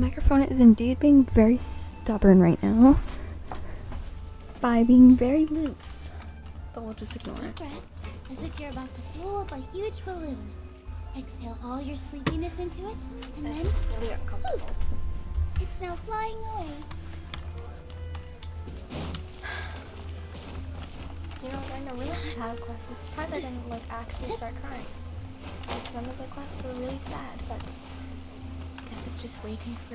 microphone is indeed being very stubborn right now by being very loose, but we'll just ignore Deep it. breath, as if you're about to blow up a huge balloon. Exhale all your sleepiness into it, and This then is really uncomfortable. poof, it's now flying away. You know, during a really sad quest, it's surprised I didn't actually start crying. Because some of the quests were really sad, but I guess it's just waiting for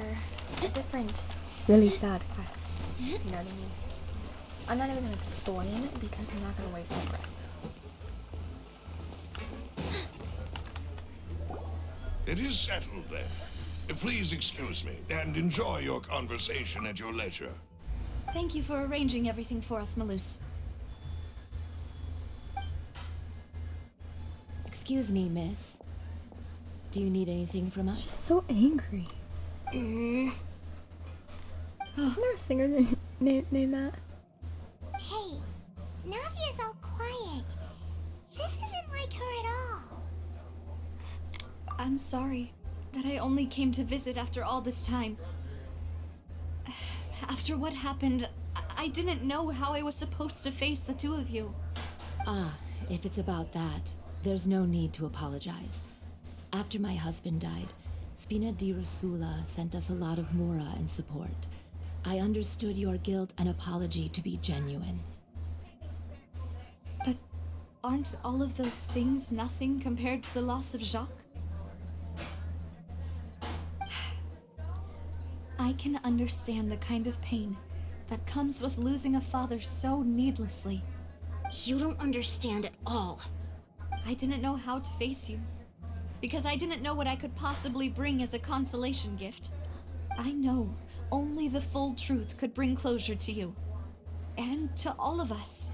a different, really sad quest. You know what I mean? I'm not even gonna explain because I'm not gonna waste my breath. It is settled then. Please excuse me and enjoy your conversation at your leisure. Thank you for arranging everything for us, Malus. Excuse me, miss. Do you need anything from She's us? so angry. Isn't there a singer named that? Hey, Navia's all quiet. This isn't like her at all. I'm sorry that I only came to visit after all this time. After what happened, I didn't know how I was supposed to face the two of you. Ah, if it's about that, there's no need to apologize. After my husband died, Spina di Rusula sent us a lot of mora and support. I understood your guilt and apology to be genuine. But aren't all of those things nothing compared to the loss of Jacques? I can understand the kind of pain that comes with losing a father so needlessly. You don't understand at all. I didn't know how to face you, because I didn't know what I could possibly bring as a consolation gift. I know only the full truth could bring closure to you, and to all of us.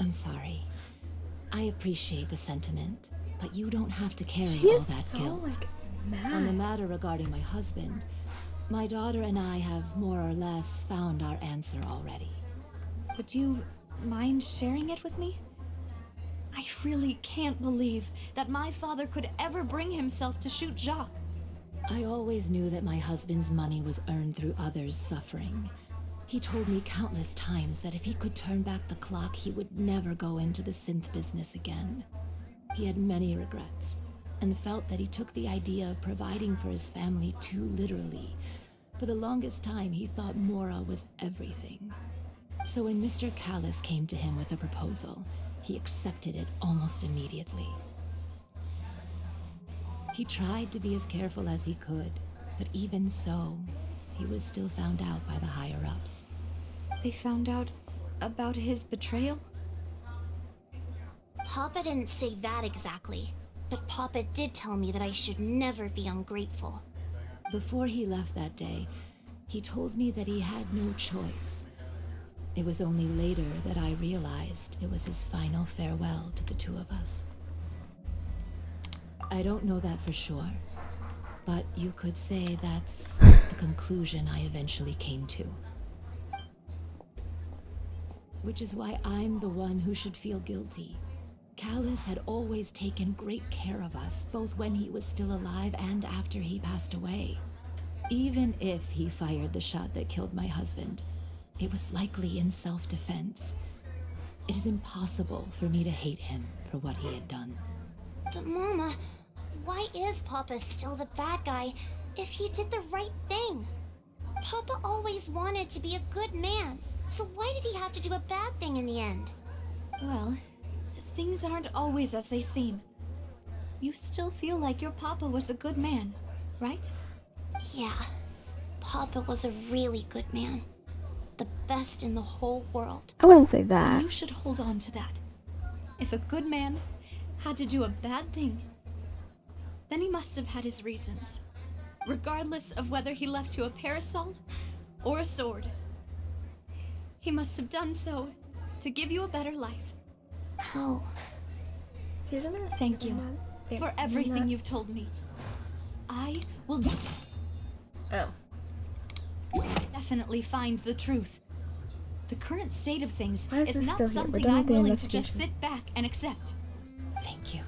I'm sorry. I appreciate the sentiment, but you don't have to carry She all is that so, guilt. mad. On the matter regarding my husband, my daughter and I have more or less found our answer already. Would you mind sharing it with me? I really can't believe that my father could ever bring himself to shoot Jacques. I always knew that my husband's money was earned through others' suffering. He told me countless times that if he could turn back the clock, he would never go into the synth business again. He had many regrets, and felt that he took the idea of providing for his family too literally. For the longest time, he thought Mora was everything. So when Mr. Callis came to him with a proposal, he accepted it almost immediately. He tried to be as careful as he could, but even so, he was still found out by the higher-ups. They found out about his betrayal? Papa didn't say that exactly, but Papa did tell me that I should never be ungrateful. Before he left that day, he told me that he had no choice. It was only later that I realized it was his final farewell to the two of us. I don't know that for sure, but you could say that's the conclusion I eventually came to. Which is why I'm the one who should feel guilty. Callus had always taken great care of us, both when he was still alive and after he passed away. Even if he fired the shot that killed my husband, it was likely in self-defense. It is impossible for me to hate him for what he had done. But Mama, why is Papa still the bad guy if he did the right thing? Papa always wanted to be a good man, so why did he have to do a bad thing in the end? Well, things aren't always as they seem. You still feel like your papa was a good man, right? Yeah, Papa was a really good man. The best in the whole world. I wouldn't say that. You should hold on to that. If a good man had to do a bad thing, then he must have had his reasons, regardless of whether he left you a parasol or a sword. He must have done so to give you a better life. Oh, See, isn't there a Thank singer you named for that? everything you've told me. I will Oh. definitely find the truth. The current state of things Why is is this not still here? We're something done I'm with the willing to just investigation. sit back and accept. Thank you.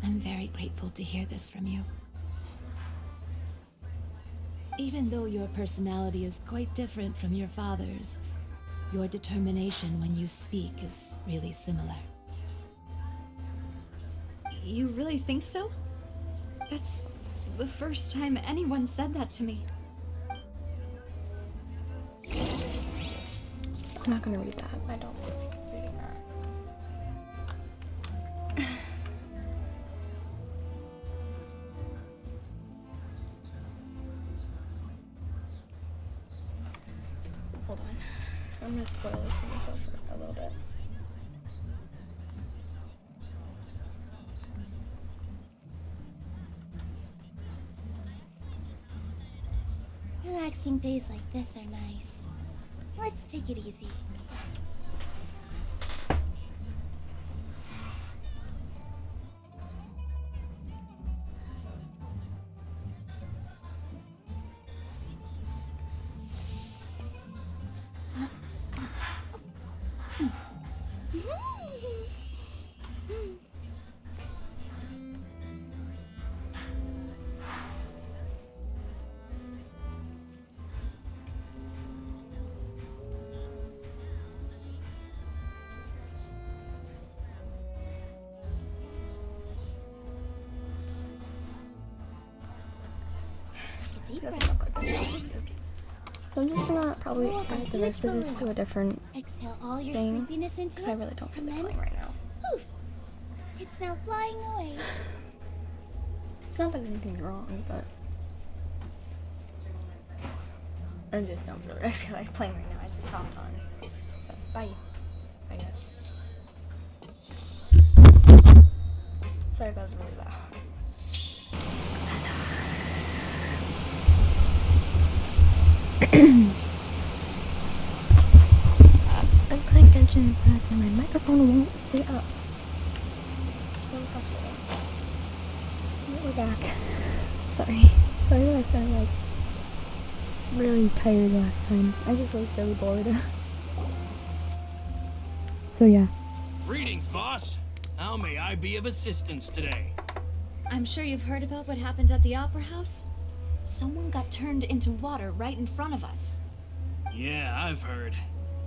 I'm very grateful to hear this from you. Even though your personality is quite different from your father's, your determination when you speak is really similar. You really think so? That's the first time anyone said that to me. I'm not gonna read that. I don't feel like reading that. Hold on. I'm gonna spoil this for myself for a little bit. Relaxing days like this are nice. Let's take it easy. It doesn't look like that. Oops. So I'm just gonna probably add the rest of this to a different Exhale all your thing, sleepiness into because it. I really don't feel and like then playing right now. poof! It's now flying away. It's not that anything's wrong, but I just don't really. I feel like playing right now. I just hopped on. So bye, I guess. Sorry if that was really loud. I'm playing Genshin Impact and my microphone won't stay up. So frustrating. But we're back. Sorry that I sounded like really tired last time. I just was really bored. So yeah. Greetings, boss. How may I be of assistance today? I'm sure you've heard about what happened at the Opera House. Someone got turned into water right in front of us. Yeah, I've heard.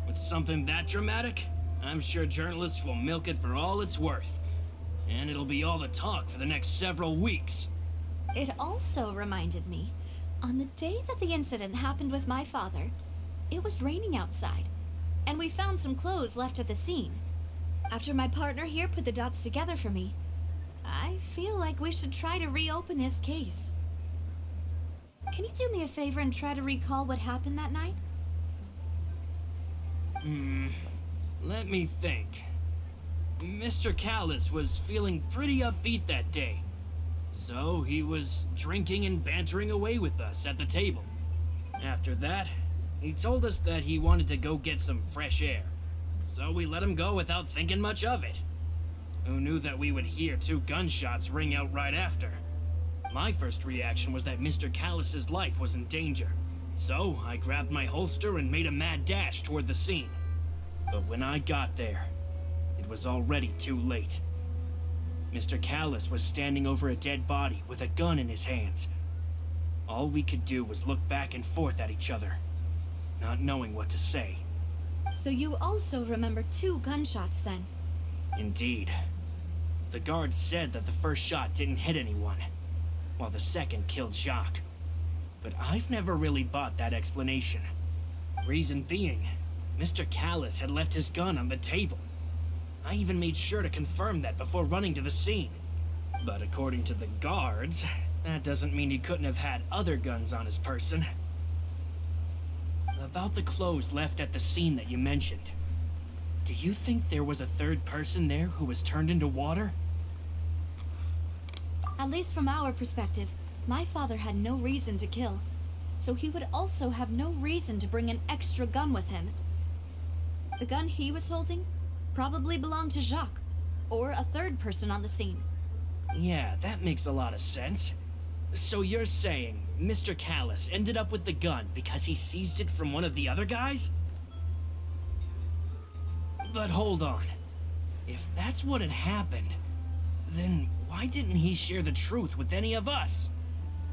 With something that dramatic, I'm sure journalists will milk it for all it's worth. And it'll be all the talk for the next several weeks. It also reminded me, on the day that the incident happened with my father, it was raining outside, and we found some clothes left at the scene. After my partner here put the dots together for me, I feel like we should try to reopen his case. Can you do me a favor and try to recall what happened that night? Let me think. Mr. Callis was feeling pretty upbeat that day. So he was drinking and bantering away with us at the table. After that, he told us that he wanted to go get some fresh air. So we let him go without thinking much of it. Who knew that we would hear 2 gunshots ring out right after? My first reaction was that Mr. Callis's life was in danger. So I grabbed my holster and made a mad dash toward the scene. But when I got there, it was already too late. Mr. Callis was standing over a dead body with a gun in his hands. All we could do was look back and forth at each other, not knowing what to say. So you also remember 2 gunshots then? Indeed. The guards said that the first shot didn't hit anyone, while the second killed Jacques. But I've never really bought that explanation. Reason being, Mr. Callis had left his gun on the table. I even made sure to confirm that before running to the scene. But according to the guards, that doesn't mean he couldn't have had other guns on his person. About the clothes left at the scene that you mentioned, do you think there was a third person there who was turned into water? At least from our perspective, my father had no reason to kill. So he would also have no reason to bring an extra gun with him. The gun he was holding probably belonged to Jacques, or a third person on the scene. Yeah, that makes a lot of sense. So you're saying Mr. Callis ended up with the gun because he seized it from one of the other guys? But hold on. If that's what had happened, then why didn't he share the truth with any of us?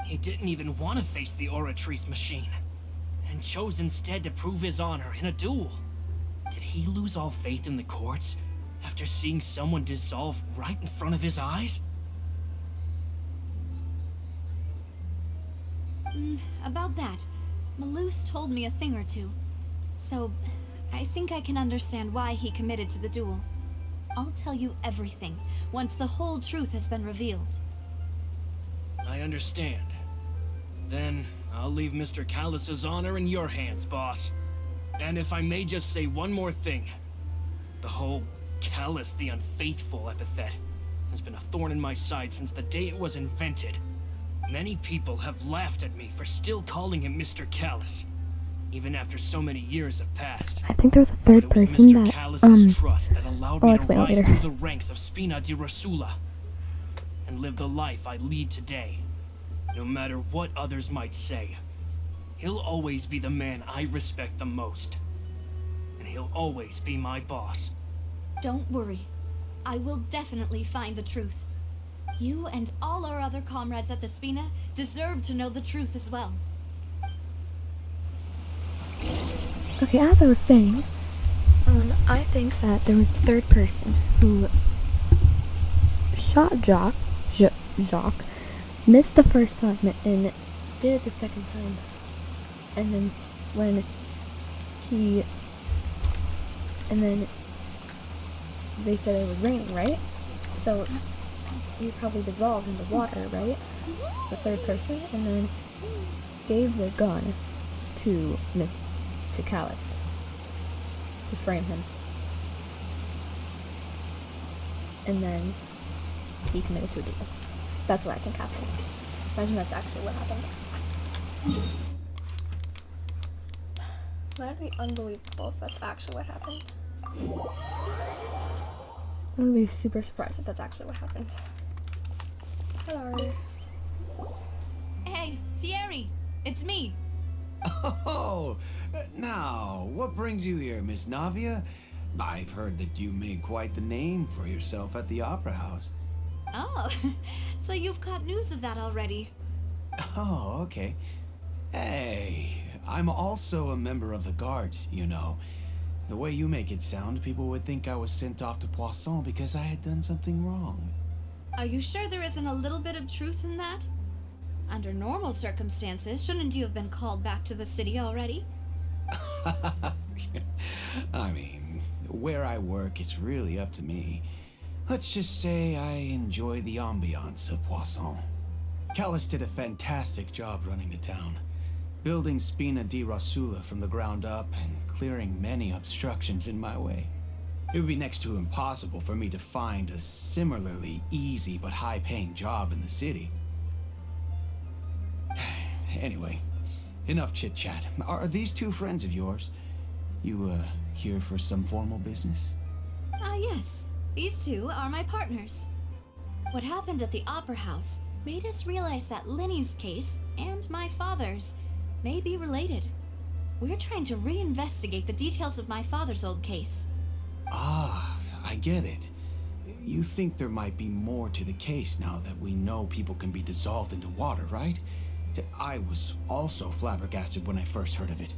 He didn't even want to face the Oratrice machine, and chose instead to prove his honor in a duel. Did he lose all faith in the courts after seeing someone dissolve right in front of his eyes? About that, Malus told me a thing or two. So, I think I can understand why he committed to the duel. I'll tell you everything once the whole truth has been revealed. I understand. Then I'll leave Mr. Callus's honor in your hands, boss. And if I may just say one more thing. The whole Callus the Unfaithful epithet has been a thorn in my side since the day it was invented. Many people have laughed at me for still calling him Mr. Callus, even after so many years have passed. I think there was a third But it was person Mr. that, Callus's trust that allowed I'll me to explain it rise later. through the ranks of Spina di Rosula and live the life I lead today. No matter what others might say, he'll always be the man I respect the most. And he'll always be my boss. Don't worry. I will definitely find the truth. You and all our other comrades at the Spina deserve to know the truth as well. Okay, as I was saying, I think that there was a third person who shot Jacques, missed the first time, and did it the second time. And then they said it was raining, right? So he probably dissolved into water, right? The third person, and then gave the gun to Callus to frame him. And then he committed to a duel. That's what I think happened. Imagine that's actually what happened. That'd be unbelievable if that's actually what happened. I'm gonna be super surprised if that's actually what happened. Hello. Hey, Thierry! It's me! Oh, now, what brings you here, Miss Navia? I've heard that you made quite the name for yourself at the Opera House. Oh, so you've got news of that already. Oh, okay. Hey, I'm also a member of the Guards, you know. The way you make it sound, people would think I was sent off to Poisson because I had done something wrong. Are you sure there isn't a little bit of truth in that? Under normal circumstances, shouldn't you have been called back to the city already? I mean, where I work, it's really up to me. Let's just say I enjoy the ambiance of Poisson. Callus did a fantastic job running the town, building Spina di Rosula from the ground up and clearing many obstructions in my way. It would be next to impossible for me to find a similarly easy but high-paying job in the city. Anyway, enough chit-chat. Are these two friends of yours? You, here for some formal business? Yes. These two are my partners. What happened at the Opera House made us realize that Linny's case and my father's may be related. We're trying to reinvestigate the details of my father's old case. Ah, I get it. You think there might be more to the case now that we know people can be dissolved into water, right? I was also flabbergasted when I first heard of it.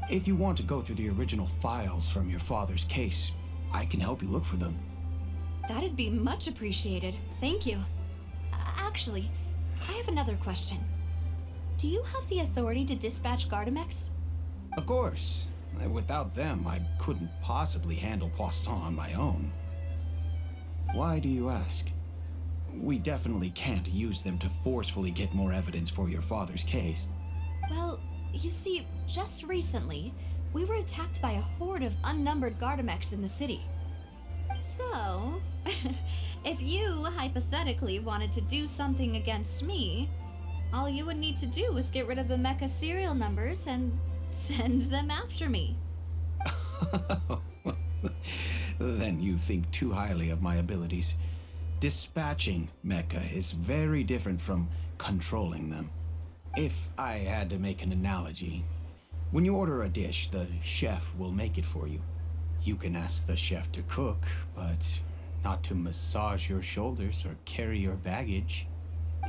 If you want to go through the original files from your father's case, I can help you look for them. That'd be much appreciated. Thank you. Actually, I have another question. Do you have the authority to dispatch Gardamex? Of course. Without them, I couldn't possibly handle Poisson on my own. Why do you ask? We definitely can't use them to forcefully get more evidence for your father's case. Well, you see, just recently, we were attacked by a horde of unnumbered Gardamex in the city. So, if you hypothetically wanted to do something against me, all you would need to do is get rid of the mecha serial numbers and send them after me. Then you think too highly of my abilities. Dispatching mecha is very different from controlling them. If I had to make an analogy, when you order a dish, the chef will make it for you. You can ask the chef to cook, but not to massage your shoulders or carry your baggage.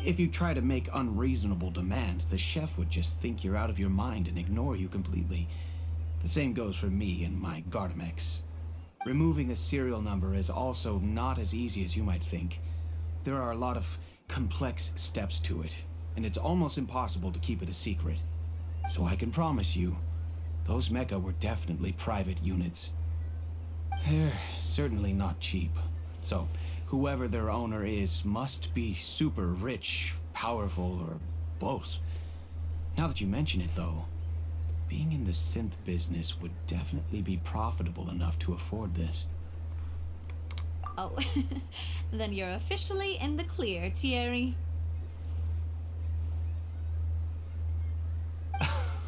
If you try to make unreasonable demands, the chef would just think you're out of your mind and ignore you completely. The same goes for me and my Gardamex. Removing a serial number is also not as easy as you might think. There are a lot of complex steps to it, and it's almost impossible to keep it a secret. So I can promise you, those mecha were definitely private units. They're certainly not cheap. So, whoever their owner is must be super rich, powerful, or both. Now that you mention it, though, being in the synth business would definitely be profitable enough to afford this. Oh, then you're officially in the clear, Thierry.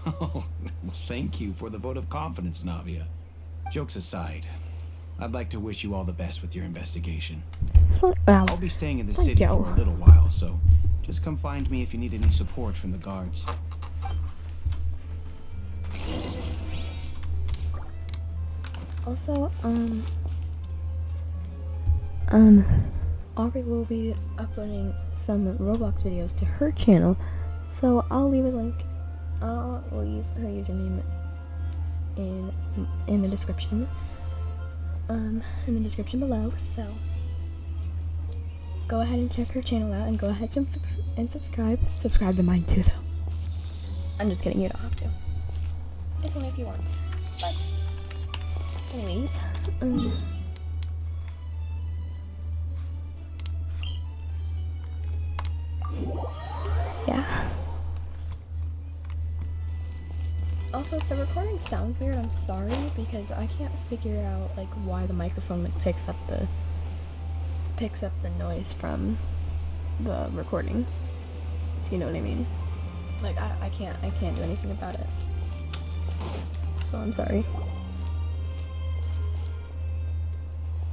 Oh, well, thank you for the vote of confidence, Navia. Jokes aside, I'd like to wish you all the best with your investigation. I'll be staying in the city for a little while, so just come find me if you need any support from the guards. Also, Aubrey will be uploading some Roblox videos to her channel, so I'll leave a link. I'll leave her username in the description. In the description below. So go ahead and check her channel out, and go ahead and subscribe. Subscribe to mine too, though. I'm just kidding. You don't have to. It's only if you want. But anyways, yeah. Also, if the recording sounds weird, I'm sorry, because I can't figure out like why the microphone like picks up the noise from the recording. If you know what I mean. Like I can't do anything about it. So I'm sorry.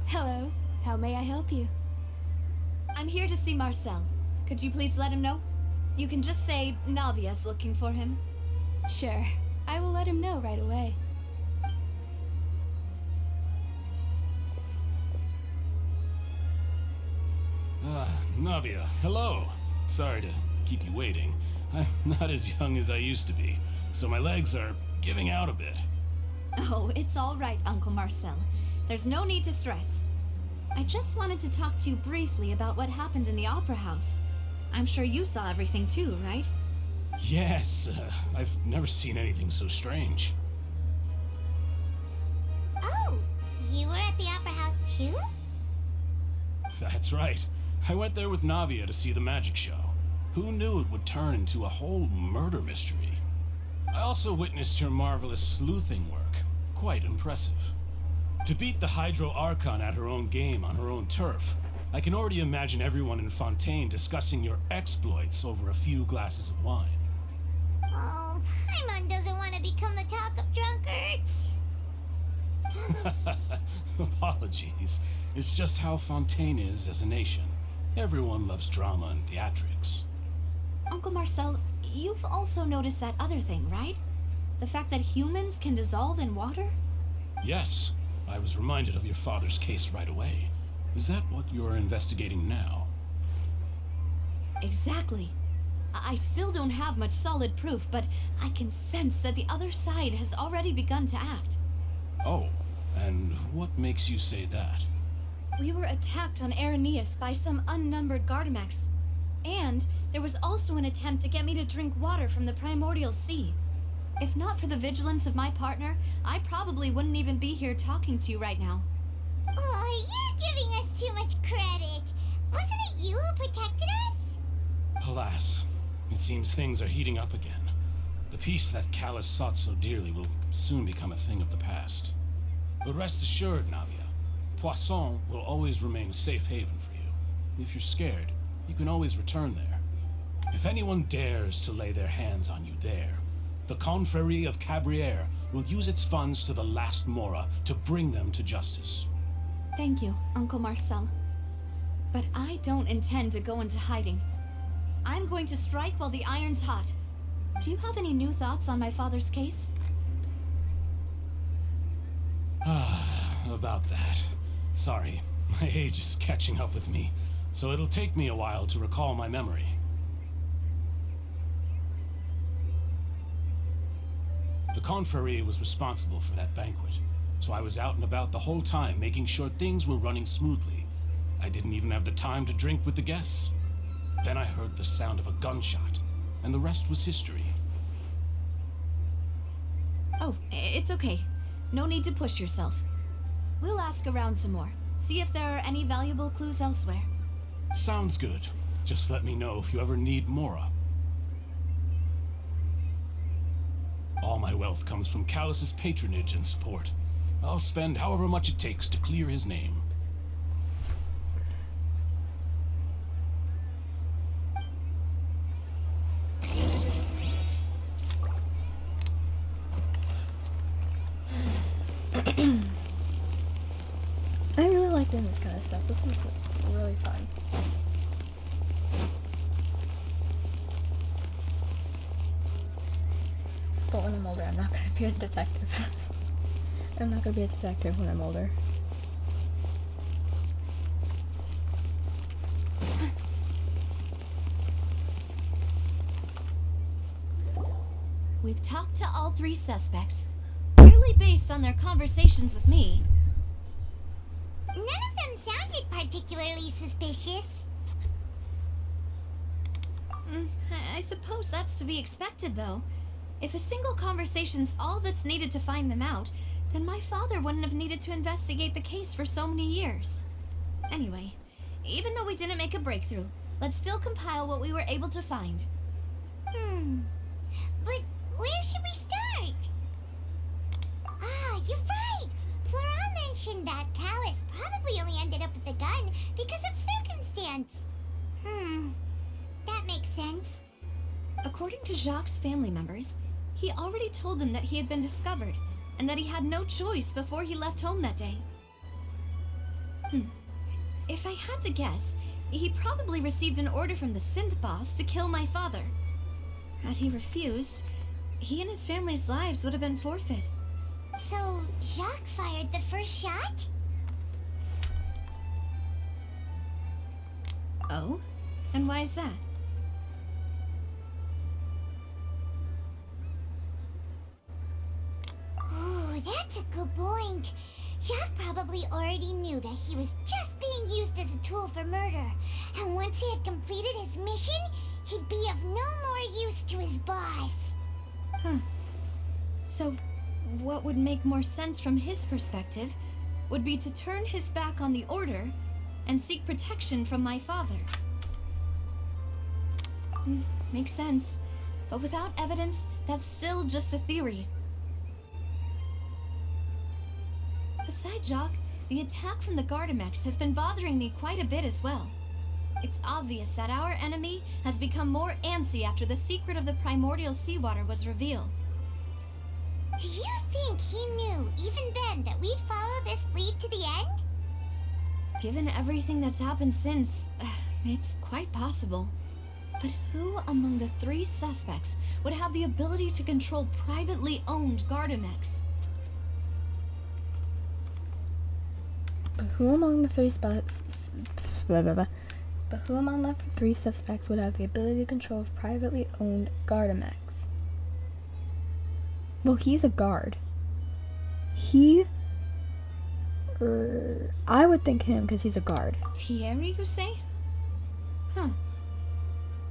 Hello, how may I help you? I'm here to see Marcel. Could you please let him know? You can just say Navia's looking for him. Sure, I will let him know right away. Navia, hello. Sorry to keep you waiting. I'm not as young as I used to be, so my legs are giving out a bit. Oh, it's all right, Uncle Marcel. There's no need to stress. I just wanted to talk to you briefly about what happened in the Opera House. I'm sure you saw everything too, right? Yes, I've never seen anything so strange. Oh, you were at the Opera House too? That's right. I went there with Navia to see the magic show. Who knew it would turn into a whole murder mystery? I also witnessed her marvelous sleuthing work. Quite impressive. To beat the Hydro Archon at her own game on her own turf, I can already imagine everyone in Fontaine discussing your exploits over a few glasses of wine. Oh, Paimon doesn't want to become the talk of drunkards. Apologies. It's just how Fontaine is as a nation. Everyone loves drama and theatrics. Uncle Marcel, you've also noticed that other thing, right? The fact that humans can dissolve in water? Yes, I was reminded of your father's case right away. Is that what you're investigating now? Exactly. I still don't have much solid proof, but I can sense that the other side has already begun to act. Oh, and what makes you say that? We were attacked on Araneus by some unnumbered Gardamex. And there was also an attempt to get me to drink water from the primordial sea. If not for the vigilance of my partner, I probably wouldn't even be here talking to you right now. Oh, you're giving us too much credit. Wasn't it you who protected us? Alas, it seems things are heating up again. The peace that Callus sought so dearly will soon become a thing of the past. But rest assured, Navia, Poisson will always remain a safe haven for you. If you're scared, you can always return there. If anyone dares to lay their hands on you there, the Confrérie of Cabrières will use its funds to the last Mora to bring them to justice. Thank you, Uncle Marcel. But I don't intend to go into hiding. I'm going to strike while the iron's hot. Do you have any new thoughts on my father's case? About that. Sorry, My age is catching up with me, so it'll take me a while to recall my memory. The Confrérie was responsible for that banquet, so I was out and about the whole time making sure things were running smoothly. I didn't even have the time to drink with the guests. Then I heard the sound of a gunshot, and the rest was history. Oh, it's okay. No need to push yourself. We'll ask around some more. See if there are any valuable clues elsewhere. Sounds good. Just let me know if you ever need Mora. All my wealth comes from Callus's patronage and support. I'll spend however much it takes to clear his name. I really like doing this kind of stuff. This is really fun. But when I'm older, I'm not going to be a detective. I'm not going to be a detective when I'm older. We've talked to all 3 suspects, purely based on their conversations with me. None of them sounded particularly suspicious. I suppose that's to be expected, though. If a single conversation's all that's needed to find them out, then my father wouldn't have needed to investigate the case for so many years. Anyway, even though we didn't make a breakthrough, let's still compile what we were able to find. But where should we start? Ah, you're right! Flora mentioned that Callus probably only ended up with the gun because of circumstance. That makes sense. According to Jacques' family members, he already told them that he had been discovered, and that he had no choice before he left home that day. If I had to guess, he probably received an order from the synth boss to kill my father. Had he refused, he and his family's lives would have been forfeit. So, Jacques fired the first shot? Oh? And why is that? Ooh, that's a good point. Jacques probably already knew that he was just being used as a tool for murder. And once he had completed his mission, he'd be of no more use to his boss. So, what would make more sense from his perspective would be to turn his back on the order and seek protection from my father. Makes sense. But without evidence, that's still just a theory. Besides Jacques, the attack from the Gardamex has been bothering me quite a bit as well. It's obvious that our enemy has become more antsy after the secret of the primordial seawater was revealed. Do you think he knew, even then, that we'd follow this lead to the end? Given everything that's happened since, it's quite possible. But who among the 3 suspects would have the ability to control privately owned Gardamex? But who among the 3 suspects would have the ability to control privately owned Gardamex? Well, he's a guard. I would think him because he's a guard. Thierry, you say?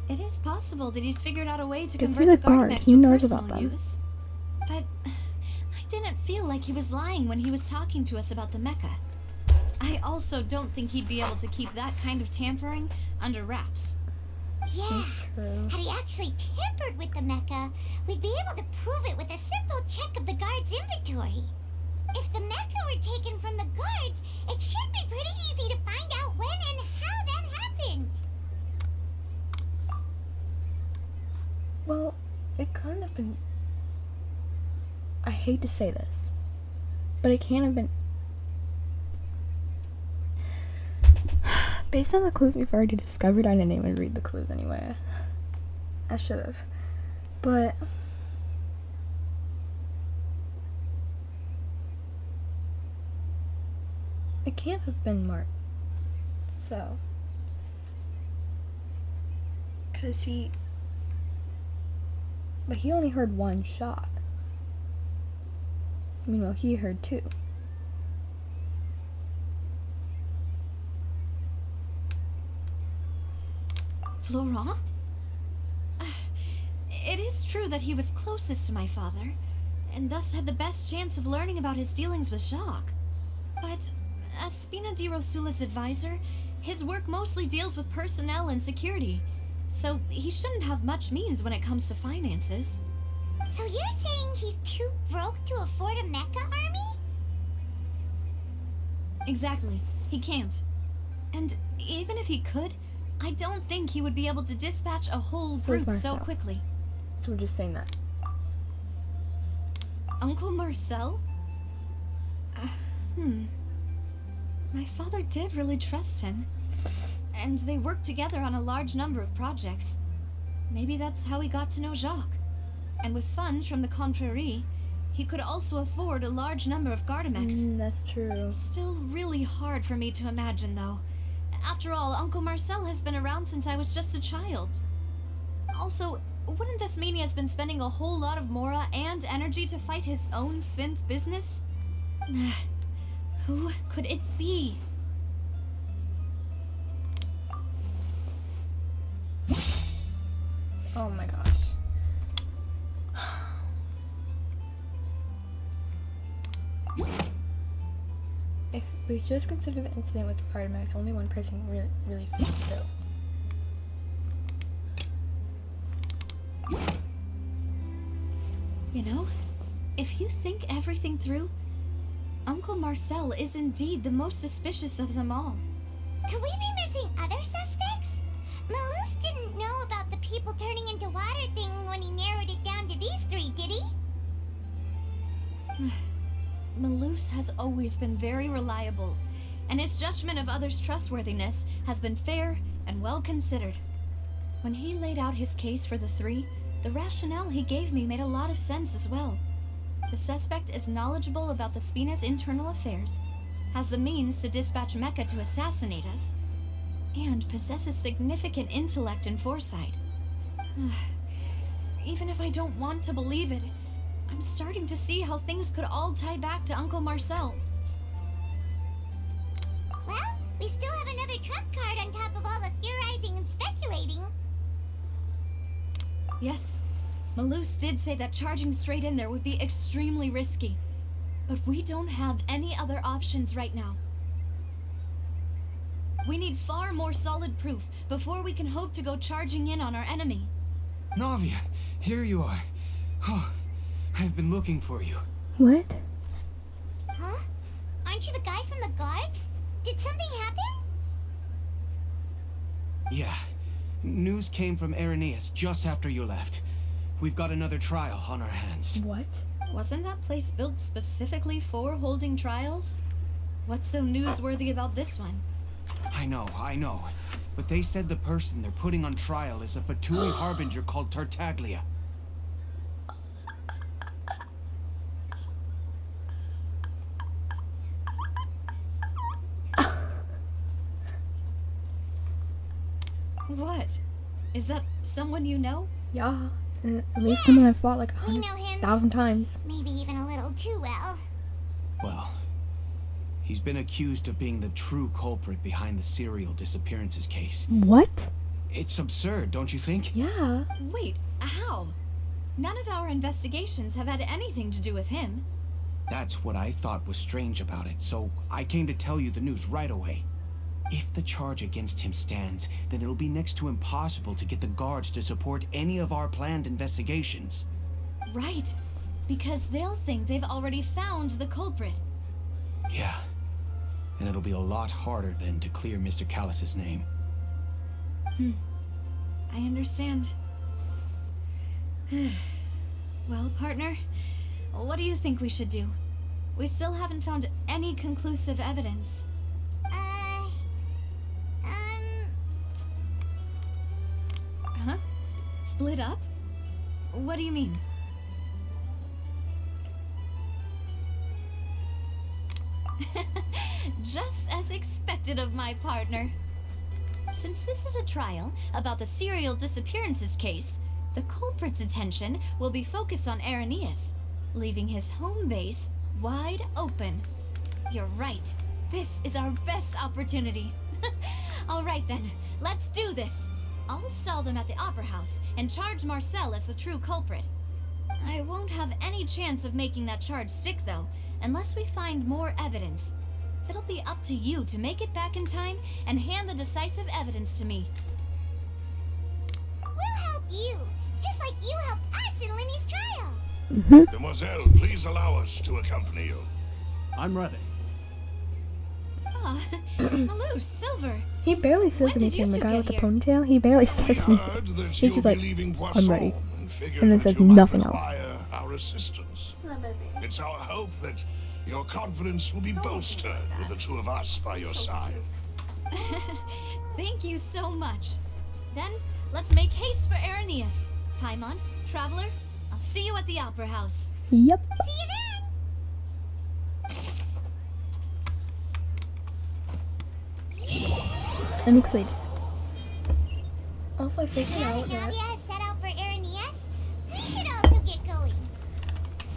It is possible that he's figured out a way to convert the Gardamex he for knows personal about them. use. But I didn't feel like he was lying when he was talking to us about the mecha. I also don't think he'd be able to keep that kind of tampering under wraps. Yeah, That's true. had he actually tampered with the mecha, we'd be able to prove it with a simple check of the guard's inventory. If the mecha were taken from the guards, it should be pretty easy to find out when and how that happened. Well, it couldn't have been... I hate to say this, but it can't have been... Based on the clues we've already discovered, I didn't even read the clues anyway. I should have. But... it can't have been so. Because but he only heard one shot. Meanwhile, he heard two. Florent? It is true that he was closest to my father, and thus had the best chance of learning about his dealings with Jacques. But as Spina di Rosula's advisor, his work mostly deals with personnel and security, so he shouldn't have much means when it comes to finances. So you're saying he's too broke to afford a mecha army? Exactly. He can't. And even if he could, I don't think he would be able to dispatch a whole So is group so Marcel. quickly. So we're just saying that. Uncle Marcel? My father did really trust him. And they worked together on a large number of projects. Maybe that's how he got to know Jacques. And with funds from the Confrérie, he could also afford a large number of Gardamex. That's true. Still really hard for me to imagine, though. After all, Uncle Marcel has been around since I was just a child. Also, wouldn't this mean he has been spending a whole lot of mora and energy to fight his own synth business? Who could it be? Oh my gosh. If we just consider the incident with the Gardamex, only one person really feels ill. You know, if you think everything through, Uncle Marcel is indeed the most suspicious of them all. Could we be missing other suspects? Malus didn't know about the people turning into water thing when he narrowed it down to these three, did he? Malus has always been very reliable, and his judgment of others' trustworthiness has been fair and well considered. When he laid out his case for the three, the rationale he gave me made a lot of sense as well. The suspect is knowledgeable about the Spina's internal affairs, has the means to dispatch Mecha to assassinate us, and possesses significant intellect and foresight. Even if I don't want to believe it, I'm starting to see how things could all tie back to Uncle Marcel. Well, we still have another trump card on top of all the theorizing and speculating. Yes, Malus did say that charging straight in there would be extremely risky. But we don't have any other options right now. We need far more solid proof before we can hope to go charging in on our enemy. Navia, here you are. Oh, I've been looking for you. What? Huh? Aren't you the guy from the guards? Did something happen? Yeah. News came from Irenaeus just after you left. We've got another trial on our hands. What? Wasn't that place built specifically for holding trials? What's so newsworthy about this one? I know. But they said the person they're putting on trial is a Fatui harbinger called Tartaglia. What? Is that someone you know? Yeah. At least someone I've fought like We know him. 100,000 times. Maybe even a little too well. Well, he's been accused of being the true culprit behind the serial disappearances case. What? It's absurd, don't you think? Yeah. Wait, how? None of our investigations have had anything to do with him. That's what I thought was strange about it, so I came to tell you the news right away. If the charge against him stands, then it'll be next to impossible to get the guards to support any of our planned investigations. Right, because they'll think they've already found the culprit. Yeah, and it'll be a lot harder then to clear Mr. Callus's name. I understand. Well, partner, what do you think we should do? We still haven't found any conclusive evidence. Huh? Split up? What do you mean? Just as expected of my partner. Since this is a trial about the serial disappearances case, the culprit's attention will be focused on Irenaeus, leaving his home base wide open. You're right. This is our best opportunity. All right then, let's do this. I'll stall them at the Opera House and charge Marcel as the true culprit. I won't have any chance of making that charge stick, though, unless we find more evidence. It'll be up to you to make it back in time and hand the decisive evidence to me. We'll help you, just like you helped us in Lenny's trial. Demoiselle, please allow us to accompany you. I'm ready. Ah, hello, Silver. He barely says When did anything. you The two guy get with the here? ponytail, he barely says We anything. heard that He's you'll just be like, leaving I'm Poisson ready. and figured And then that says you might nothing else. require our assistance. It's our hope that your confidence will be bolstered with the two of us by your side. Thank you so much. Then, let's make haste for Irenaeus. Paimon, Traveler, I'll see you at the Opera House. Yep. See you then. I'm excited. Also, I figured Now out that that. Navia has set out for Irenaeus, we should also get going.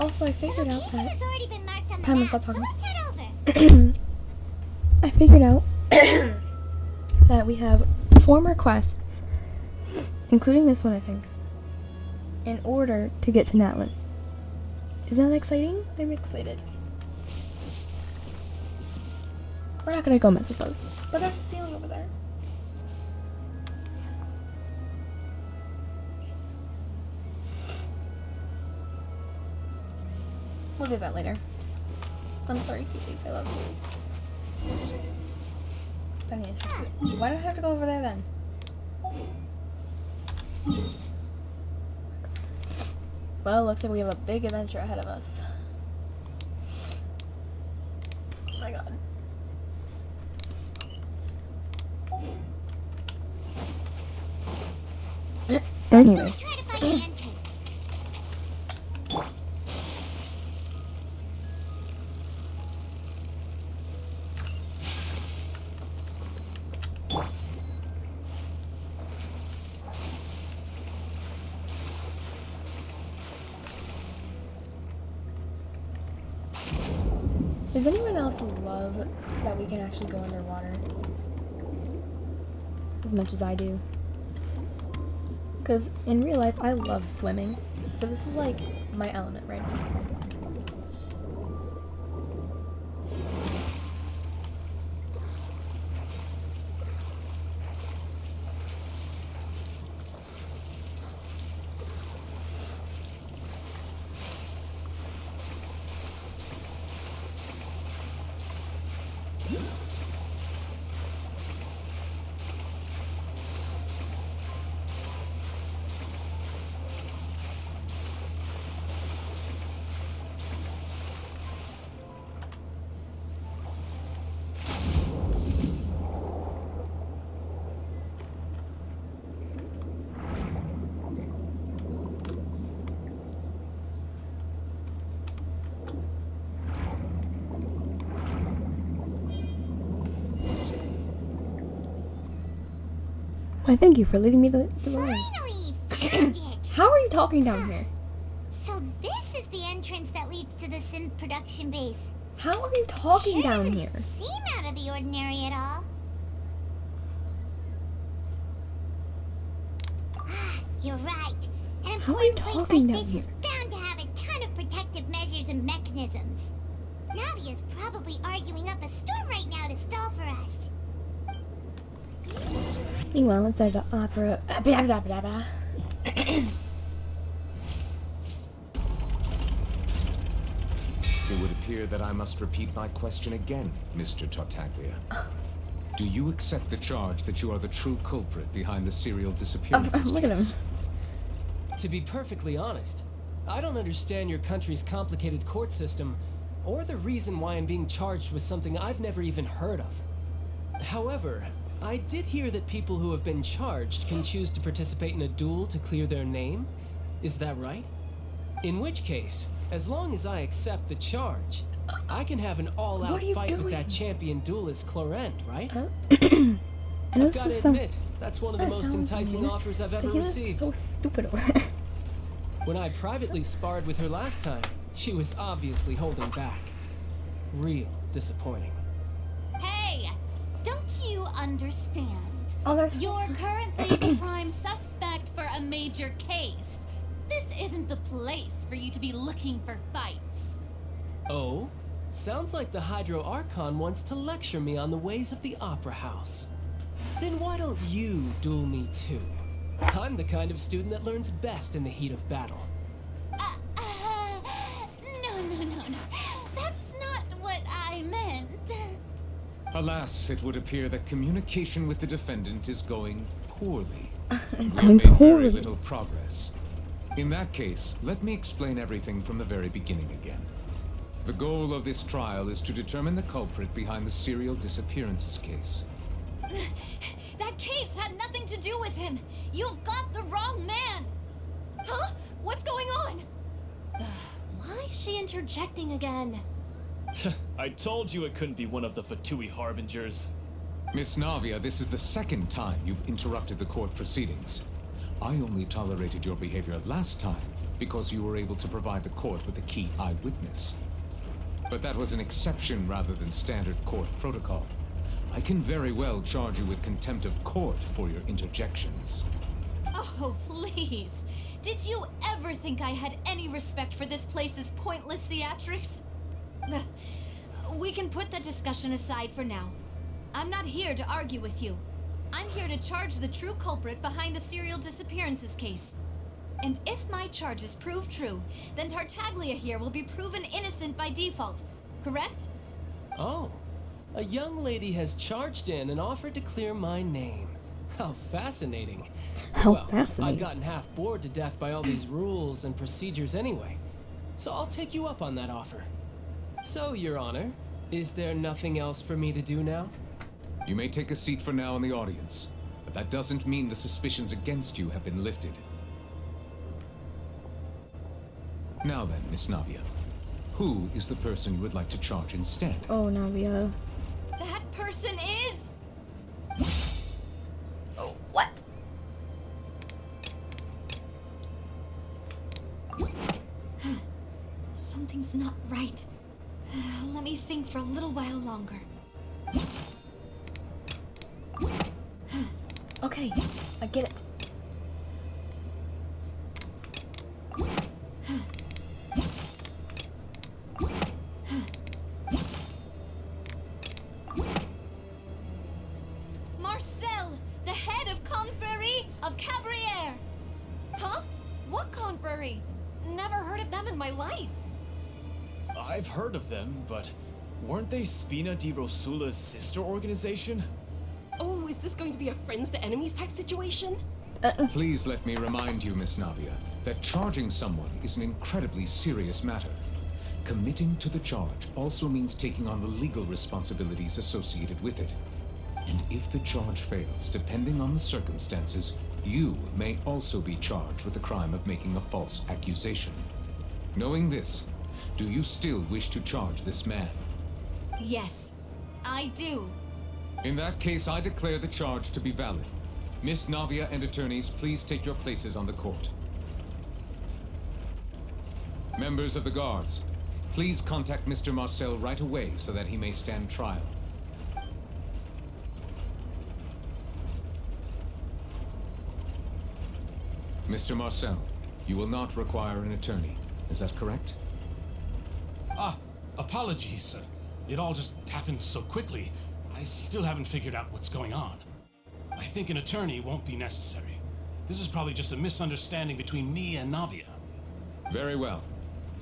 Also, I The figured out location that. has already been marked on the Paimon, map, stop so talking. let's head over. I figured out that we have 4 more quests, including this one, I think, in order to get to Natlin. Isn't that exciting? I'm excited. We're not gonna go mess with those. But there's a ceiling over there. We'll do that later. I'm sorry, Sealies. I love Sealies. Any interest to it. Why do I have to go over there then? Well, looks like we have a big adventure ahead of us. Oh my god. Anyway. Try to find an entrance. Does anyone else love that we can actually go underwater? As much as I do. Because in real life, I love swimming. So this is like my element right now. Why, thank you for leading me the way. Finally, found it. How are you talking down here? So this is the entrance that leads to the synth production base. How are you talking Sure down doesn't here? seem out of the ordinary at all. You're right. An How are you important place talking like down this here? is bound to have a ton of protective measures and mechanisms. Navia's probably arguing up a storm right now to stall for us. Meanwhile, inside the opera. Blah, blah, blah, blah. It would appear that I must repeat my question again, Mr. Tartaglia. Do you accept the charge that you are the true culprit behind the serial disappearances Look at him. case? To be perfectly honest, I don't understand your country's complicated court system, or the reason why I'm being charged with something I've never even heard of. However, I did hear that people who have been charged can choose to participate in a duel to clear their name. Is that right? In which case, as long as I accept the charge, I can have an all-out What are you fight with doing? that champion duelist Clorent, right? And I've this got to is some. admit, that's one of the That most sounds enticing mean, offers I've but ever he looks received. so stupid over there. When I privately sparred with her last time, she was obviously holding back. Real disappointing. Hey, don't you understand? Oh, there's. You're currently the prime suspect for a major case. This isn't the place for you to be looking for fights. Oh? Sounds like the Hydro Archon wants to lecture me on the ways of the Opera House. Then why don't you duel me too? I'm the kind of student that learns best in the heat of battle. No. That's not what I meant. Alas, it would appear that communication with the defendant is going poorly. It's We going have made poorly. very little progress. In that case, let me explain everything from the very beginning again. The goal of this trial is to determine the culprit behind the serial disappearances case. That case had nothing to do with him. You've got the wrong man. Huh? What's going on? Why is she interjecting again? I told you it couldn't be one of the Fatui Harbingers. Miss Navia, this is the second time you've interrupted the court proceedings. I only tolerated your behavior last time because you were able to provide the court with a key eyewitness. But that was an exception rather than standard court protocol. I can very well charge you with contempt of court for your interjections. Oh, please. Did you ever think I had any respect for this place's pointless theatrics? We can put that discussion aside for now. I'm not here to argue with you. I'm here to charge the true culprit behind the serial disappearances case. And if my charges prove true, then Tartaglia here will be proven innocent by default, correct? Oh, a young lady has charged in and offered to clear my name. How fascinating. How I'd fascinating. gotten half bored to death by all these rules and procedures anyway. So I'll take you up on that offer. So, Your Honor, is there nothing else for me to do now? You may take a seat for now in the audience, but that doesn't mean the suspicions against you have been lifted. Now then, Miss Navia, who is the person you would like to charge instead? Oh, Navia. That person is... Oh, what? Something's not right. Let me think for a little while longer. Okay, I get it. Marcel, the head of Confrérie of Cabrières. Huh? What confrérie? Never heard of them in my life. I've heard of them, but weren't they Spina di Rosula's sister organization? Oh, is this going to be a friends to enemies type situation? Please let me remind you, Miss Navia, that charging someone is an incredibly serious matter. Committing to the charge also means taking on the legal responsibilities associated with it. And if the charge fails, depending on the circumstances, you may also be charged with the crime of making a false accusation. Knowing this, do you still wish to charge this man? Yes, I do. In that case, I declare the charge to be valid. Miss Navia and attorneys, please take your places on the court. Members of the guards, please contact Mr. Marcel right away so that he may stand trial. Mr. Marcel, you will not require an attorney. Is that correct? Apologies. It all just happened so quickly. I still haven't figured out what's going on. I think an attorney won't be necessary. This is probably just a misunderstanding between me and Navia. Very well.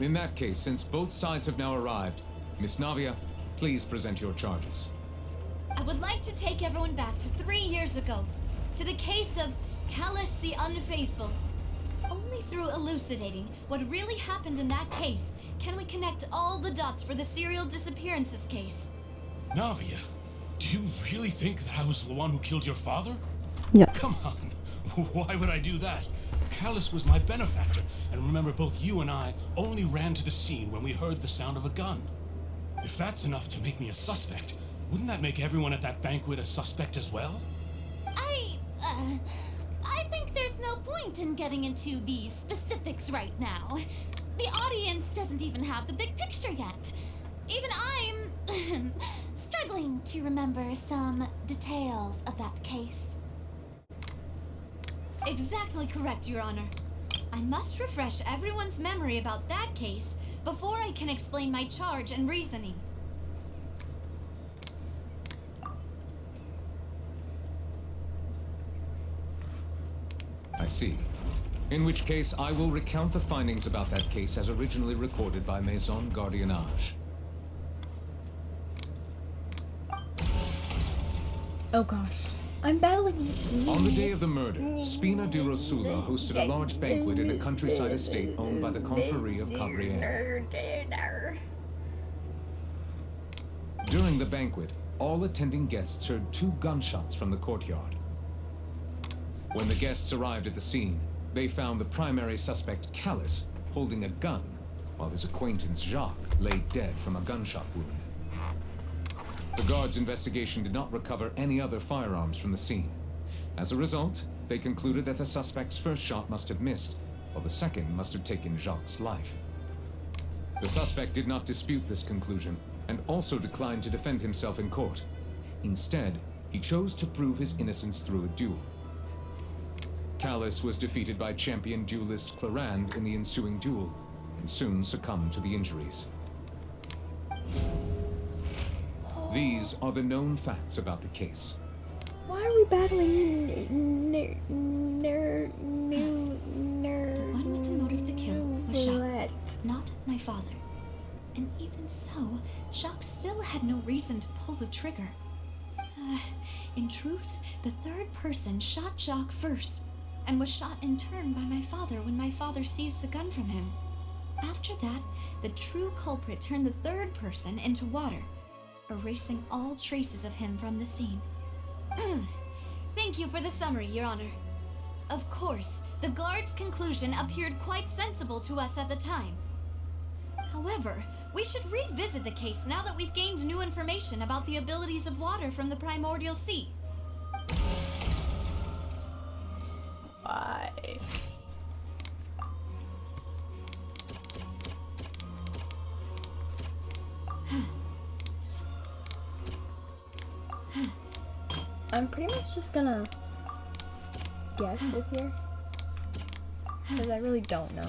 In that case, since both sides have now arrived, Miss Navia, please present your charges. I would like to take everyone back to 3 years ago, to the case of Callus the Unfaithful. Only through elucidating what really happened in that case can we connect all the dots for the serial disappearances case. Navia, do you really think that I was the one who killed your father? Yes. Come on. Why would I do that? Callus was my benefactor, and remember both you and I only ran to the scene when we heard the sound of a gun. If that's enough to make me a suspect, wouldn't that make everyone at that banquet a suspect as well? I think there's no point in getting into the specifics right now. The audience doesn't even have the big picture yet. Even I'm struggling to remember some details of that case. Exactly correct, Your Honor. I must refresh everyone's memory about that case before I can explain my charge and reasoning. I see. In which case, I will recount the findings about that case as originally recorded by Maison Gardiennage. Oh gosh. I'm battling. On the day of the murder, Spina di Rosula hosted a large banquet in a countryside estate owned by the Confrérie of Cabrières. During the banquet, all attending guests heard 2 gunshots from the courtyard. When the guests arrived at the scene, they found the primary suspect, Callus, holding a gun, while his acquaintance, Jacques, lay dead from a gunshot wound. The guards' investigation did not recover any other firearms from the scene. As a result, they concluded that the suspect's first shot must have missed, while the second must have taken Jacques' life. The suspect did not dispute this conclusion, and also declined to defend himself in court. Instead, he chose to prove his innocence through a duel. Callus was defeated by champion duelist Clarand in the ensuing duel, and soon succumbed to the injuries. These are the known facts about the case. Why are we battling The one with the motive to kill was Jacques, not my father. And even so, Jacques still had no reason to pull the trigger. In truth, the third person shot Jacques first, and was shot in turn by my father when my father seized the gun from him. After that, the true culprit turned the third person into water, erasing all traces of him from the scene. Thank you for the summary, Your Honor. Of course, the guard's conclusion appeared quite sensible to us at the time. However, we should revisit the case now that we've gained new information about the abilities of water from the primordial sea. Why? I'm pretty much just gonna guess it here, because I really don't know.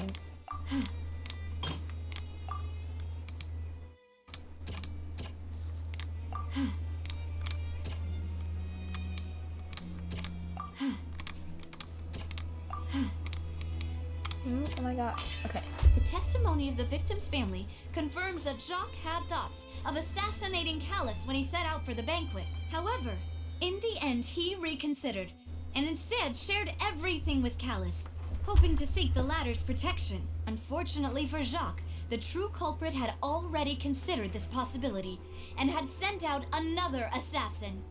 Oh my god. Okay. The testimony of the victim's family confirms that Jacques had thoughts of assassinating Callus when he set out for the banquet. However, in the end, he reconsidered, and instead shared everything with Callus, hoping to seek the latter's protection. Unfortunately for Jacques, the true culprit had already considered this possibility, and had sent out another assassin.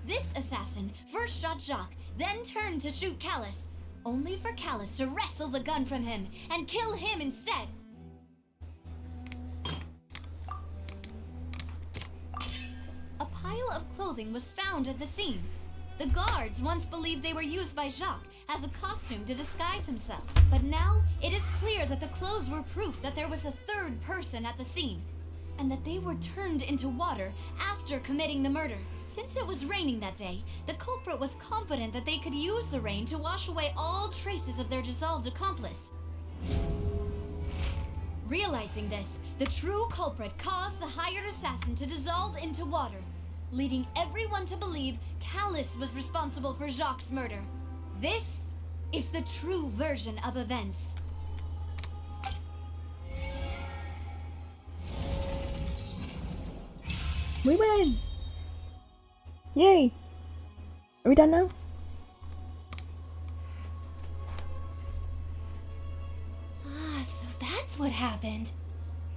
This assassin first shot Jacques, then turned to shoot Callus, only for Callus to wrestle the gun from him and kill him instead. A pile of clothing was found at the scene. The guards once believed they were used by Jacques as a costume to disguise himself, but now it is clear that the clothes were proof that there was a third person at the scene, and that they were turned into water after committing the murder. Since it was raining that day, the culprit was confident that they could use the rain to wash away all traces of their dissolved accomplice. Realizing this, the true culprit caused the hired assassin to dissolve into water, leading everyone to believe Callus was responsible for Jacques' murder. This is the true version of events. We win! Yay! Are we done now? So that's what happened.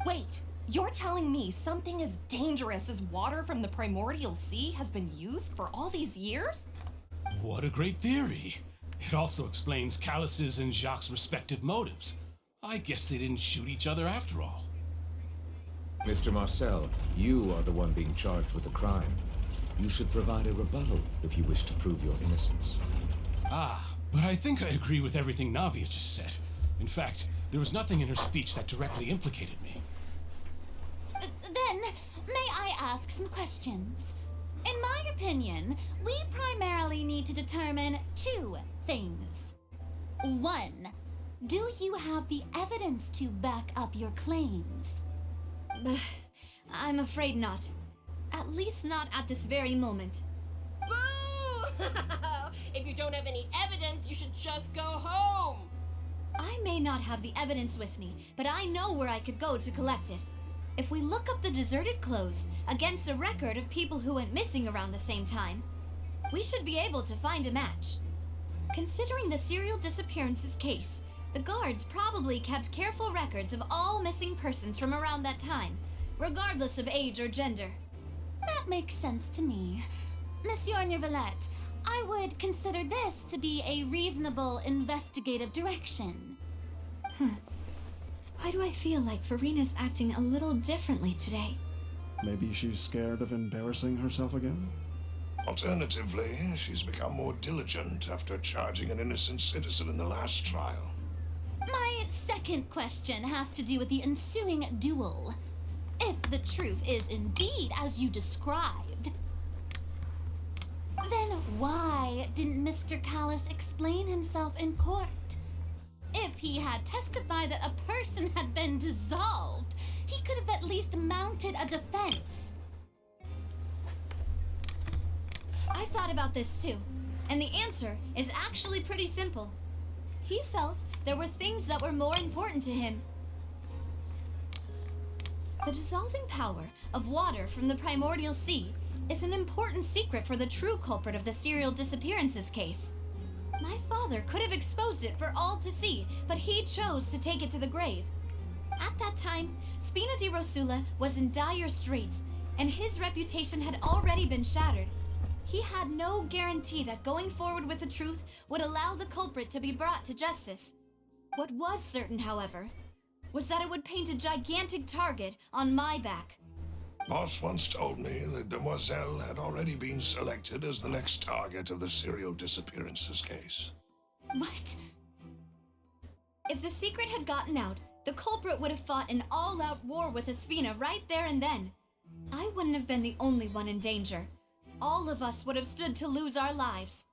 Wait, you're telling me something as dangerous as water from the primordial sea has been used for all these years? What a great theory. It also explains Callus's and Jacques' respective motives. I guess they didn't shoot each other after all. Mr. Marcel, you are the one being charged with the crime. You should provide a rebuttal if you wish to prove your innocence. Ah, but I think I agree with everything Navia just said. In fact, there was nothing in her speech that directly implicated me. Then, may I ask some questions? In my opinion, we primarily need to determine two things. One, do you have the evidence to back up your claims? I'm afraid not. At least not at this very moment. Boo! If you don't have any evidence, you should just go home. I may not have the evidence with me, but I know where I could go to collect it. If we look up the deserted clothes against a record of people who went missing around the same time, we should be able to find a match. Considering the serial disappearances case, the guards probably kept careful records of all missing persons from around that time, regardless of age or gender. That makes sense to me. Monsieur Neuvillette, I would consider this to be a reasonable investigative direction. Why do I feel like Farina's acting a little differently today? Maybe she's scared of embarrassing herself again? Alternatively, she's become more diligent after charging an innocent citizen in the last trial. My second question has to do with the ensuing duel. If the truth is indeed as you described, then why didn't Mr. Callis explain himself in court? If he had testified that a person had been dissolved, he could have at least mounted a defense. I thought about this too, and the answer is actually pretty simple. He felt there were things that were more important to him. The dissolving power of water from the primordial sea is an important secret for the true culprit of the serial disappearances case. My father could have exposed it for all to see, but he chose to take it to the grave. At that time, Spina di Rosula was in dire straits, and his reputation had already been shattered. He had no guarantee that going forward with the truth would allow the culprit to be brought to justice. What was certain, however, was that it would paint a gigantic target on my back. Boss once told me that Demoiselle had already been selected as the next target of the serial disappearances case. What? If the secret had gotten out, the culprit would have fought an all-out war with Espina right there and then. I wouldn't have been the only one in danger. All of us would have stood to lose our lives.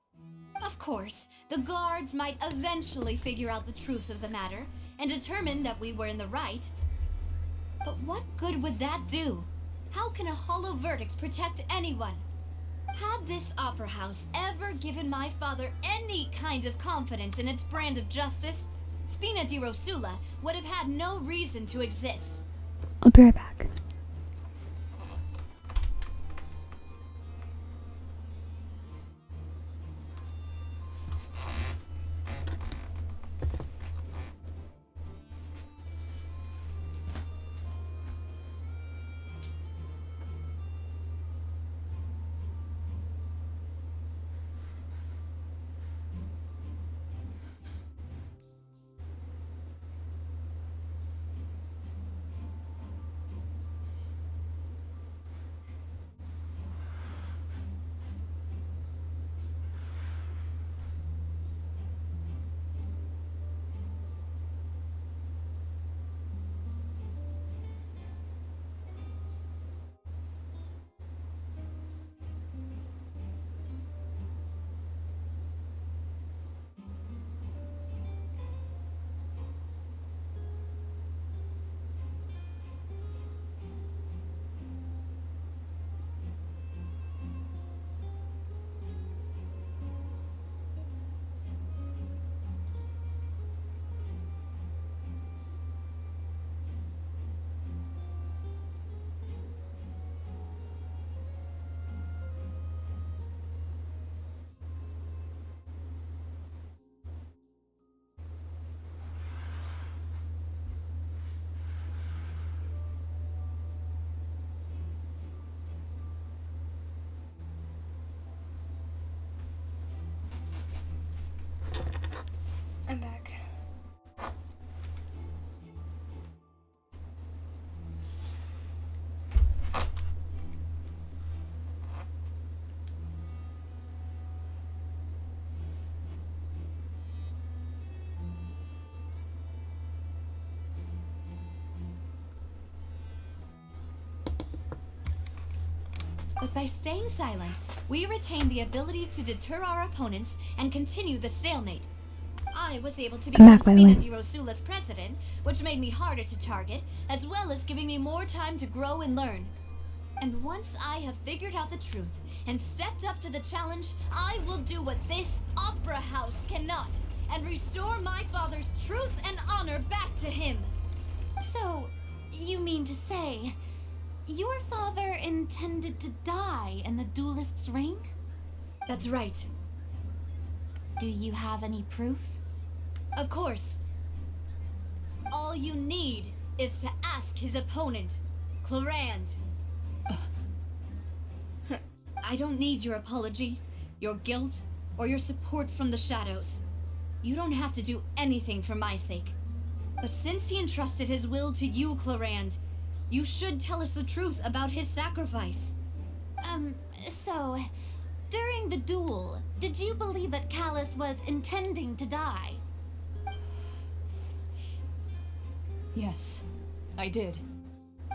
Of course, the guards might eventually figure out the truth of the matter and determine that we were in the right. But what good would that do? How can a hollow verdict protect anyone? Had this opera house ever given my father any kind of confidence in its brand of justice, Spina di Rosula would have had no reason to exist. I'll be right back. But by staying silent, we retain the ability to deter our opponents and continue the stalemate. I was able to become Spina di Rosula's president, which made me harder to target, as well as giving me more time to grow and learn. And once I have figured out the truth and stepped up to the challenge, I will do what this opera house cannot, and restore my father's truth and honor back to him. So, you mean to say, your father intended to die in the duelist's ring? That's right. Do you have any proof? Of course. All you need is to ask his opponent, Clarand. I don't need your apology, your guilt, or your support from the shadows. You don't have to do anything for my sake. But since he entrusted his will to you, Clarand, you should tell us the truth about his sacrifice. So, during the duel, did you believe that Callus was intending to die? Yes, I did.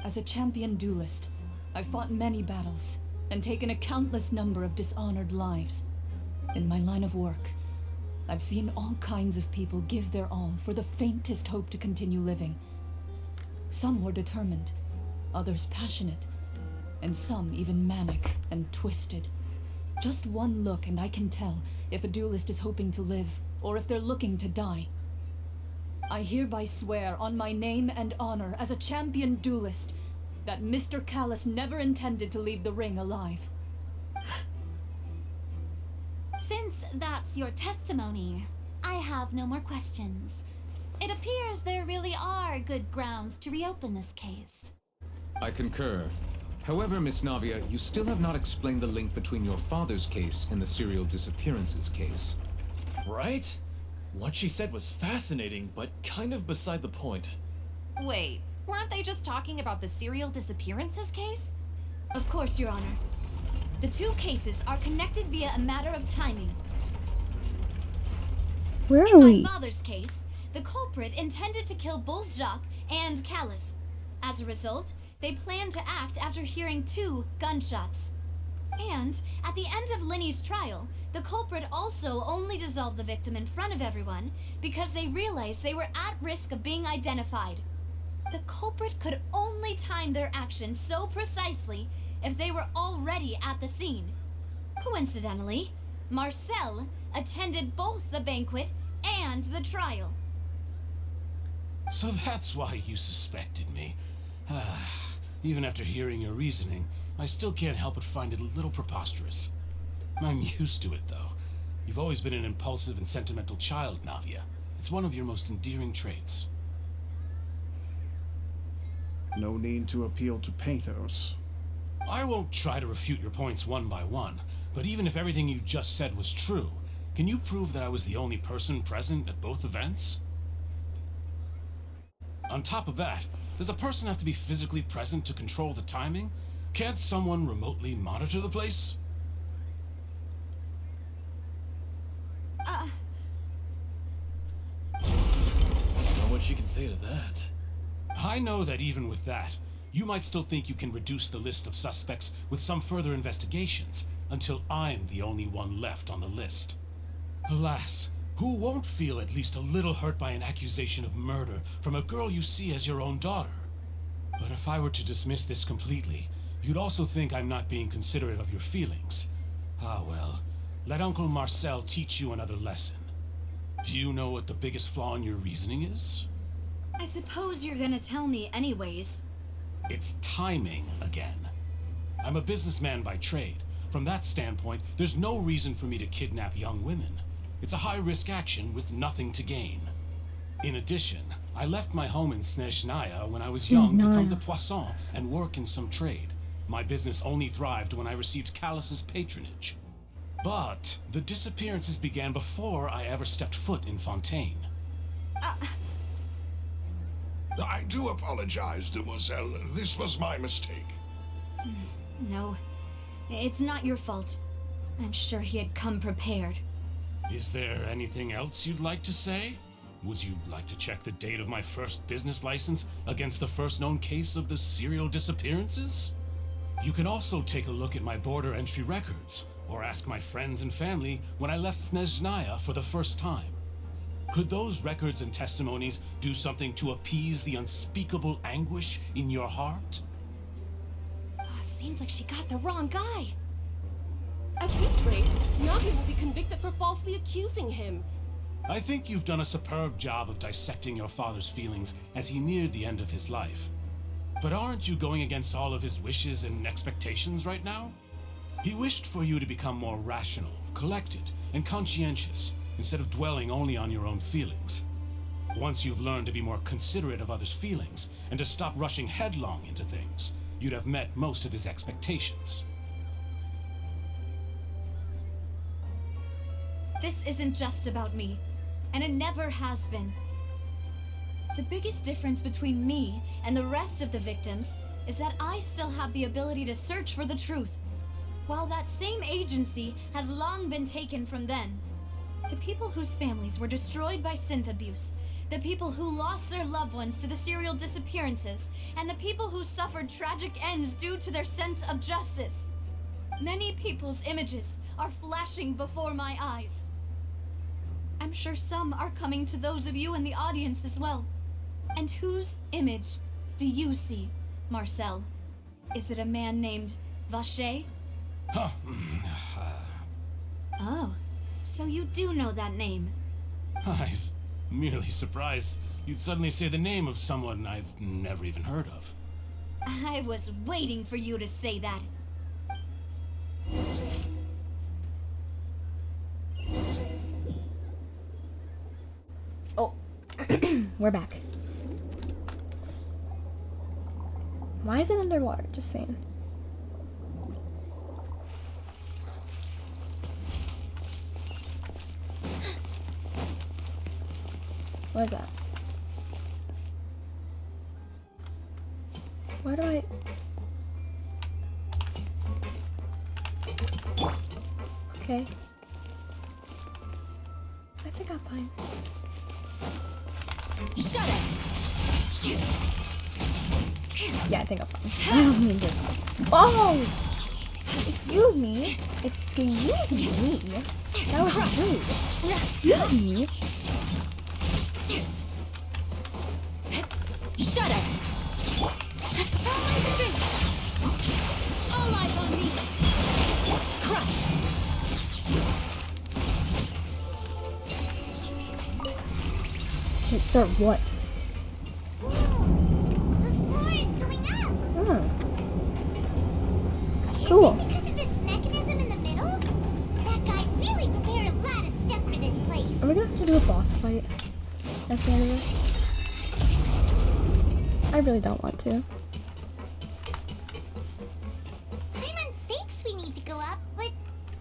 As a champion duelist, I fought many battles and taken a countless number of dishonored lives. In my line of work, I've seen all kinds of people give their all for the faintest hope to continue living. Some were determined, others passionate, and some even manic and twisted. Just one look and I can tell if a duelist is hoping to live or if they're looking to die. I hereby swear on my name and honor as a champion duelist that Mr. Callus never intended to leave the ring alive. Since that's your testimony, I have no more questions. It appears there really are good grounds to reopen this case. I concur. However, Miss Navia, you still have not explained the link between your father's case and the serial disappearances case. Right? What she said was fascinating, but kind of beside the point. Wait, weren't they just talking about the serial disappearances case? Of course, Your Honor. The two cases are connected via a matter of timing. Where are we? In my father's case, the culprit intended to kill both Jacques and Callus. As a result, they planned to act after hearing 2 gunshots. And at the end of Linny's trial, the culprit also only dissolved the victim in front of everyone because they realized they were at risk of being identified. The culprit could only time their actions so precisely if they were already at the scene. Coincidentally, Marcel attended both the banquet and the trial. So that's why you suspected me. Even after hearing your reasoning, I still can't help but find it a little preposterous. I'm used to it, though. You've always been an impulsive and sentimental child, Navia. It's one of your most endearing traits. No need to appeal to pathos. I won't try to refute your points one by one, but even if everything you just said was true, can you prove that I was the only person present at both events? On top of that, does a person have to be physically present to control the timing? Can't someone remotely monitor the place? Don't know what she can say to that. I know that even with that, you might still think you can reduce the list of suspects with some further investigations, until I'm the only one left on the list. Alas, who won't feel at least a little hurt by an accusation of murder from a girl you see as your own daughter? But if I were to dismiss this completely, you'd also think I'm not being considerate of your feelings. Ah well, let Uncle Marcel teach you another lesson. Do you know what the biggest flaw in your reasoning is? I suppose you're gonna tell me anyways. It's timing again. I'm a businessman by trade. From that standpoint, there's no reason for me to kidnap young women. It's a high-risk action with nothing to gain. In addition, I left my home in Snezhnaya when I was young to come to Poisson and work in some trade. My business only thrived when I received Callus's patronage. But the disappearances began before I ever stepped foot in Fontaine. I do apologize, demoiselle. This was my mistake. No, it's not your fault. I'm sure he had come prepared. Is there anything else you'd like to say? Would you like to check the date of my first business license against the first known case of the serial disappearances? You can also take a look at my border entry records, or ask my friends and family when I left Snezhnaya for the first time. Could those records and testimonies do something to appease the unspeakable anguish in your heart? Seems like she got the wrong guy. At this rate, Navi will be convicted for falsely accusing him. I think you've done a superb job of dissecting your father's feelings as he neared the end of his life. But aren't you going against all of his wishes and expectations right now? He wished for you to become more rational, collected, and conscientious, instead of dwelling only on your own feelings. Once you've learned to be more considerate of others' feelings, and to stop rushing headlong into things, you'd have met most of his expectations. This isn't just about me, and it never has been. The biggest difference between me and the rest of the victims is that I still have the ability to search for the truth, while that same agency has long been taken from them. The people whose families were destroyed by synth abuse, the people who lost their loved ones to the serial disappearances, and the people who suffered tragic ends due to their sense of justice. Many people's images are flashing before my eyes. I'm sure some are coming to those of you in the audience as well. And whose image do you see, Marcel? Is it a man named Vacher? Huh. Oh, so you do know that name. I'm merely surprised you'd suddenly say the name of someone I've never even heard of. I was waiting for you to say that. Oh, we're back. Why is it underwater? Just saying. What is that? Why do I... Okay. I think I'm fine. Shut it! Yeah, I think I'm fine. I don't mean to. Oh! Excuse me. Excuse me. That was rude. Excuse me. Shut up! All eyes on me! Crush! Wait, start what? Whoa! The floor is going up! Oh. Is Cool. it because of this mechanism in the middle? That guy really prepared a lot of stuff for this place. Are we gonna have to do a boss fight at the end of this? I really don't want to. Paimon thinks we need to go up, but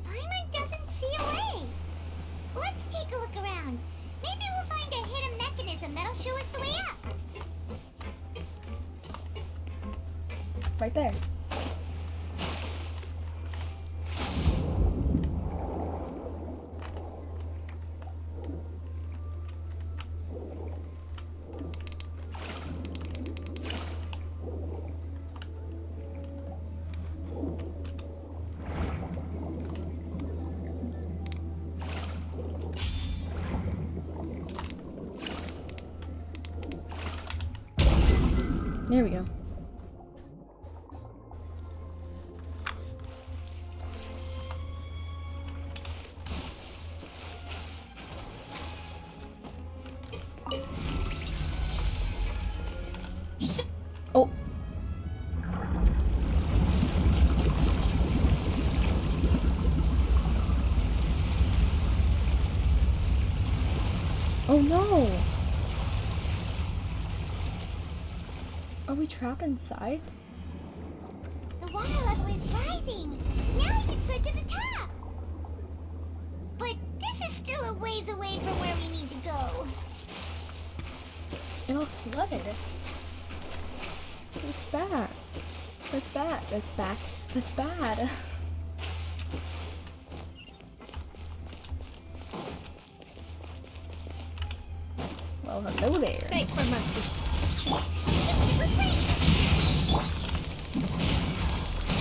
Paimon doesn't see a way. Let's take a look around. Maybe we'll find a hidden mechanism that'll show us the way up. Right there. There we go. Oh. Oh no! Are we trapped inside? The water level is rising. Now we can swim to the top. But this is still a ways away from where we need to go. And all flooded. It's bad. That's bad. That's bad. That's bad. Well, hello there. Thanks for mercy.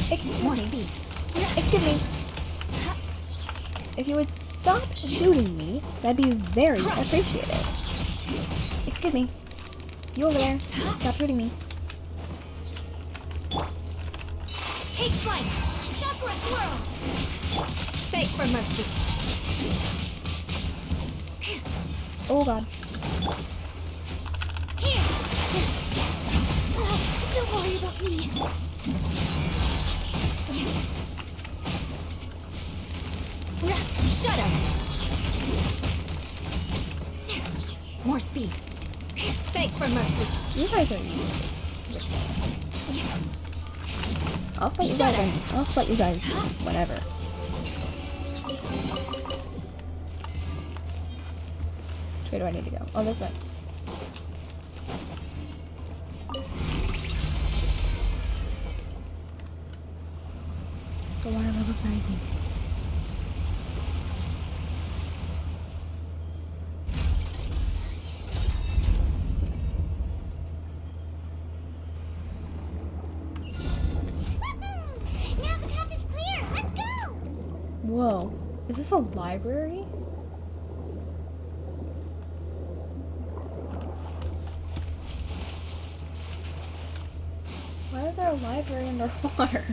Excuse me. Excuse me. If you would stop shooting me, that'd be very appreciated. Excuse me. You over there. Stop shooting me. Take flight! Sakura swirl! Fake for mercy. Oh god. Here! Don't worry about me. Shut up! More speed. Fake for mercy. You guys are useless. Just saying. I'll fight you guys. I'll fight you guys. Whatever. Which way do I need to go? Oh, this way. The water level's rising. Now the path is clear. Let's go. Whoa. Is this a library? Why is there a library underwater?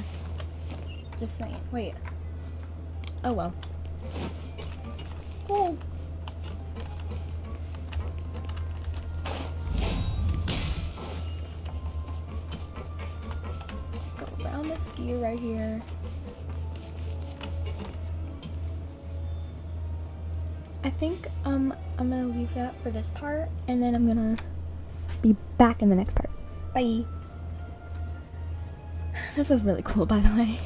Just saying. Wait. Oh well. Oh. Let's go around this gear right here. I think I'm gonna leave that for this part, and then I'm gonna be back in the next part. Bye. This was really cool, by the way.